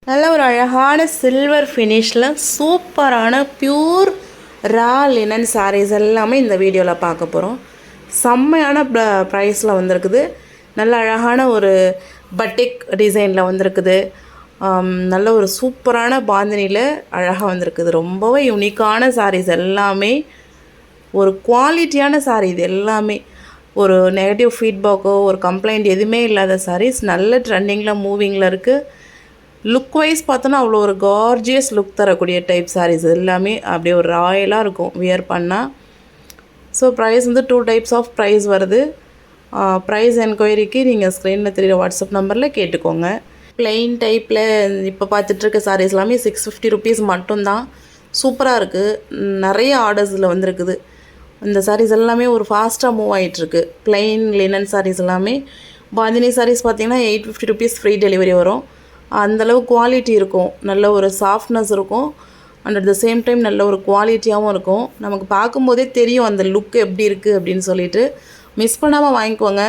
நல்ல ஒரு அழகான சில்வர் ஃபினிஷில் சூப்பரான பியூர் ரா லினன் சாரீஸ் எல்லாமே இந்த வீடியோவில் பார்க்க போகிறோம். செம்மையான ப்ரைஸில் வந்திருக்குது. நல்ல அழகான ஒரு பட்டிக் டிசைனில் வந்திருக்குது. நல்ல ஒரு சூப்பரான பாந்தினியில் அழகாக வந்திருக்குது. ரொம்பவே யூனிக்கான சாரீஸ் எல்லாமே, ஒரு குவாலிட்டியான சாரீ. இது எல்லாமே ஒரு நெகட்டிவ் ஃபீட்பேக்கோ ஒரு கம்ப்ளைண்ட் எதுவுமே இல்லாத சாரீஸ். நல்ல ட்ரெண்டிங்கில் மூவிங்கில் இருக்குது. லுக் வைஸ் பார்த்தோன்னா அவ்வளோ ஒரு கார்ஜியஸ் லுக் தரக்கூடிய டைப் சாரீஸ் எல்லாமே அப்படியே ஒரு ராயலாக இருக்கும் வியர் பண்ணால். ஸோ ப்ரைஸ் வந்து 2 டைப்ஸ் ஆஃப் ப்ரைஸ் வருது. ப்ரைஸ் என்கொயரிக்கு நீங்கள் ஸ்க்ரீனில் தெரியுற வாட்ஸ்அப் நம்பரில் கேட்டுக்கோங்க. ப்ளெயின் டைப்பில் இப்போ பார்த்துட்ருக்க சாரீஸ் எல்லாமே 650 ருபீஸ் மட்டும்தான். சூப்பராக இருக்குது. நிறைய ஆர்டர்ஸில் வந்திருக்குது. இந்த சாரீஸ் எல்லாமே ஒரு ஃபாஸ்ட்டாக மூவ் ஆகிட்டுருக்கு. ப்ளெயின் லினன் சாரீஸ் எல்லாமே. பாந்தினி சாரீஸ் பார்த்திங்கன்னா 850 ருபீஸ் ஃப்ரீ டெலிவரி வரும். அந்தளவு குவாலிட்டி இருக்கும். நல்ல ஒரு சாஃப்ட்னஸ் இருக்கும். And at the same time நல்ல ஒரு குவாலிட்டியாகவும் இருக்கும். நமக்கு பார்க்கும்போதே தெரியும் அந்த லுக் எப்படி இருக்குது அப்படின்னு சொல்லிட்டு. மிஸ் பண்ணாமல் வாங்கிக்கோங்க.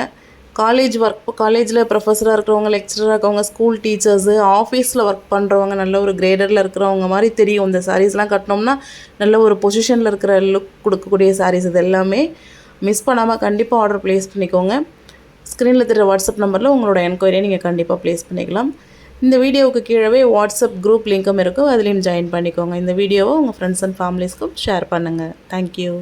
காலேஜில் ப்ரொஃபஸராக இருக்கிறவங்க, லெக்சராக இருக்கிறவங்க, ஸ்கூல் டீச்சர்ஸு, ஆஃபீஸில் ஒர்க் பண்ணுறவங்க, நல்ல ஒரு கிரேடரில் இருக்கிறவங்க மாதிரி தெரியும். இந்த சாரீஸ்லாம் கட்டினோம்னா நல்ல ஒரு பொசிஷனில் இருக்கிற லுக் கொடுக்கக்கூடிய சாரீஸ் இது எல்லாமே. மிஸ் பண்ணாமல் கண்டிப்பாக ஆர்டர் ப்ளேஸ் பண்ணிக்கோங்க. ஸ்க்ரீனில் தெரிகிற வாட்ஸ்அப் நம்பரில் உங்களோட என்கொயரியை நீங்கள் கண்டிப்பாக ப்ளேஸ் பண்ணிக்கலாம். இந்த வீடியோவுக்கு கீழவே வாட்ஸ்அப் குரூப் லிங்க்கும் இருக்கும். அதுலேயும் ஜாயின் பண்ணிக்கோங்க. இந்த வீடியோவை உங்கள் ஃப்ரெண்ட்ஸ் அண்ட் ஃபேமிலிஸ்க்கும் ஷேர் பண்ணுங்கள். தேங்க்யூ.